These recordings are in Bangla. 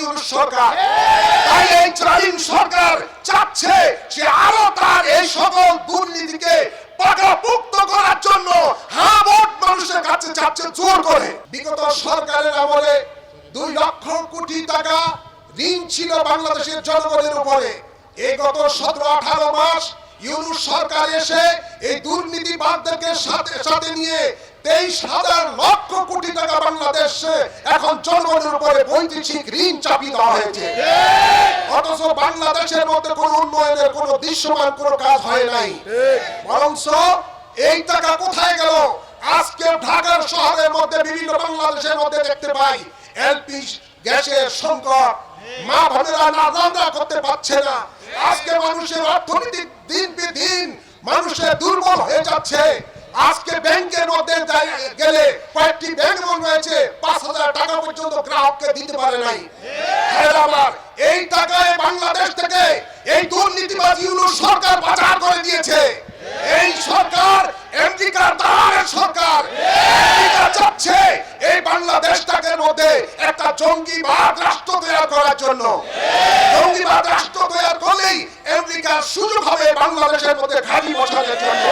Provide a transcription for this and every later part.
ইউনূস সরকার। তাই এই জালিম সরকার চাচ্ছে যে আরো তার এই সকল দুর্নীতিকে পাকাপোক্ত করার জন্য ভোট মানুষের কাছে চাচ্ছে জোর করে। বিগত সরকারের আমলে 2 লক্ষ কোটি টাকা ঋণ ছিল বাংলাদেশের জনগণের উপরে। এই গত 17-18 মাস ইউনূস সরকার এসে এই দুর্নীতিবাদদেরকে সাথে নিয়ে 23,000 লক্ষ কোটি টাকা বাংলাদেশে এখন জনগণের উপরে বৈদেশিক ঋণ চাপিয়ে দেওয়া হয়েছে। অথচ বাংলাদেশের মধ্যে কোন উন্নয়নের কোন দৃশ্যমান কোন কাজ হয় নাই। বরঞ্চ এই টাকা কোথায় গেল? আজকে ঢাকার শহরের মধ্যে বিভিন্ন বাংলাদেশের মধ্যে দেখতে পাই এলপি গ্যাসের সংকট, মা বোনেরা রান্না করতে পারছে না। আজকে মানুষের অর্থনৈতিক দিন দিন মানুষের দুর্বল হয়ে যাচ্ছে। আজকে ব্যাংকের মধ্যে গেলে কয়েকটি ব্যাংক এমন রয়েছে 5,000 টাকা পর্যন্ত গ্রাহককে দিতে পারে নাই। আমার এই টাকায় বাংলাদেশ থেকে এই দুর্নীতিবাজ ইউনূস সরকার পাচার করে দিয়েছে। এই সরকার আমেরিকার দালালের সরকার। আমেরিকা চাচ্ছে এই বাংলাদেশটাকে মধ্যে একটা জঙ্গিবাদ রাষ্ট্র তৈরি করার জন্য। জঙ্গিবাদ রাষ্ট্র তৈরি করলেই আমেরিকার সুযোগ হবে বাংলাদেশের মধ্যে ঘাঁটি বসানোর জন্য।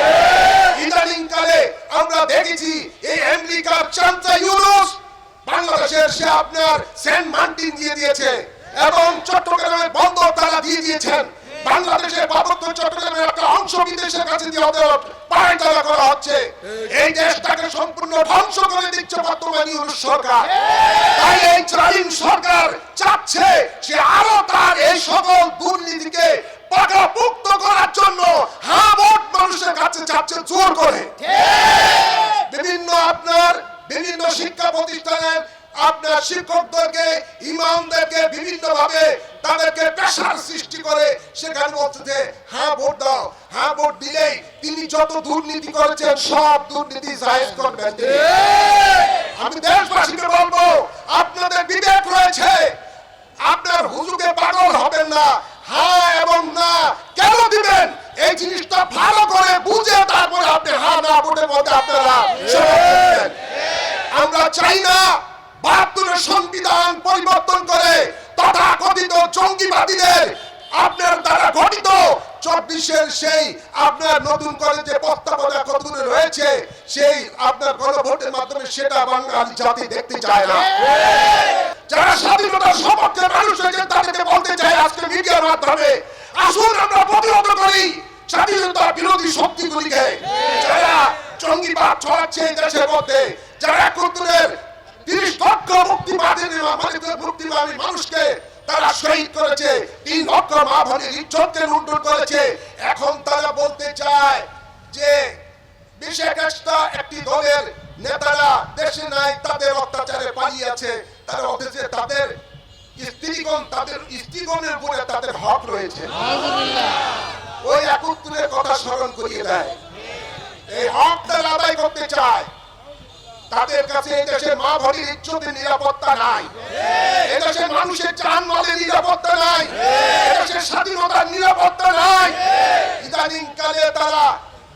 ইদানিং কালে আমরা দেখেছি এই আমেরিকার চামচা ইউনূস বাংলাদেশের সে আপনার সেন্ট মার্টিন দিয়ে দিয়েছে এবং চট্টগ্রামের বন্দর তারা দিয়ে দিয়েছেন। বাংলাদেশের পার্বত্য চট্টগ্রামের একটা অংশ বিদেশের কাছে দিয়ে পায়তারা করা হচ্ছে। এই দেশটাকে সম্পূর্ণ ধ্বংস করে দিচ্ছে বর্তমান ইউনূস সরকার। তাই এই জালিম সরকার চাচ্ছে যে আরো তার এই সকল দুর্নীতিকে পাকাপোক্ত করার জন্য ভোট মানুষের কাছে চাচ্ছে জোর করে। বিভিন্ন শিক্ষা প্রতিষ্ঠানের আপনার শিক্ষকদেরকে ইমামদেরকে বিভিন্ন ভাবে তাদেরকে প্রেসার সৃষ্টি করে সেখানে বলছে ভোট দাও। ভোট দিলেই তিনি যত দুর্নীতি করেছেন সব দুর্নীতি জায়েজ করবেন। আমি দেশবাসীকে বলবো আপনাদের বিবেক রয়েছে, আপনার হুজুকে পাগল হবেন না। এবং না কেন দিবেন এই জিনিসটা ভালো করে বুঝে তারপরে আপনি না ভোটের মধ্যে আপনারা আমরা চাই না 72 সংবিধান পরিবর্তন করে তথাকথিত জঙ্গিবাদীদের আপনার দ্বারা গঠিত 24-এর সেই আপনার নতুন করে যে প্রস্তাবনা কতগুলো রয়েছে সেই আপনার গণভোটের মাধ্যমে সেটা বাঙালি জাতি দেখতে চায় না। যারা স্বাধীনতার সপক্ষে মানুষ হয়েছে তাদেরকে বলতে চাই আজকে মিডিয়ার মাধ্যমে আসুন আমরা প্রতিহত করি স্বাধীনতা বিরোধী শক্তিগুলিকে যারা জঙ্গিবাদ ছড়াচ্ছে এই দেশের মধ্যে, যারা 71-এর 30 লক্ষ মুক্তিবাদী মানুষকে তারা শহীদ করেছে, 3 লক্ষ মা বোনের ইজ্জতকে লুণ্ঠন করেছে। এখন তারা বলতে চায় যে বিশেষ একটি দলের নেতারা দেশে নাই, তাদের অত্যাচারে পালিয়ে আছে, তারা অথচ তাদের স্ত্রীগণের উপরে তাদের হক রয়েছে। ওই 71-এর কথা স্মরণ করিয়ে দেয়। এই হক তারা আদায় করতে চায়। তাদের কাছে এই দেশের মা বোনের ইজ্জতের নিরাপত্তা নাই, এদেশের মানুষের জানমালের নিরাপত্তা নাই, এদেশের স্বাধীনতার নিরাপত্তা নাই। ইদানিং কালে তারা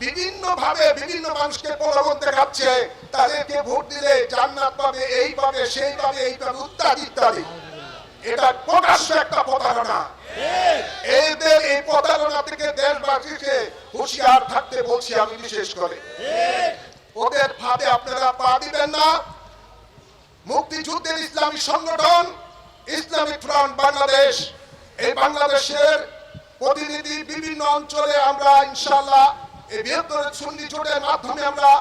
বিভিন্ন ভাবে বিভিন্ন মানুষকে প্রলোভন দেখাচ্ছে তাদেরকে ভোট দিলে জান্নাত পাবে, এই পাবে, সেই পাবে, এই পাবে, ইত্যাদি ইত্যাদি। এটা প্রকাশ্য একটা প্রতারণা। এদের এই প্রতারণা থেকে দেশবাসীকে হুঁশিয়ার থাকতে বলছি আমি বিশেষ করে। ওদের ফাঁদে আপনারা পা দিবেন না। মুক্তিযুদ্ধের ইসলামী সংগঠন ইসলামিক ফ্রন্ট বাংলাদেশ, এই বাংলাদেশের প্রতিনিধি বিভিন্ন অঞ্চলে আমরা ইনশাআল্লাহ এই বৃহত্তর সুন্নি জোটের মাধ্যমে আমরা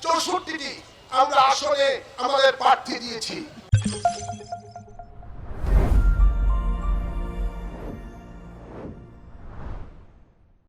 64টি আমরা আসলে আমাদের প্রার্থী দিয়েছি।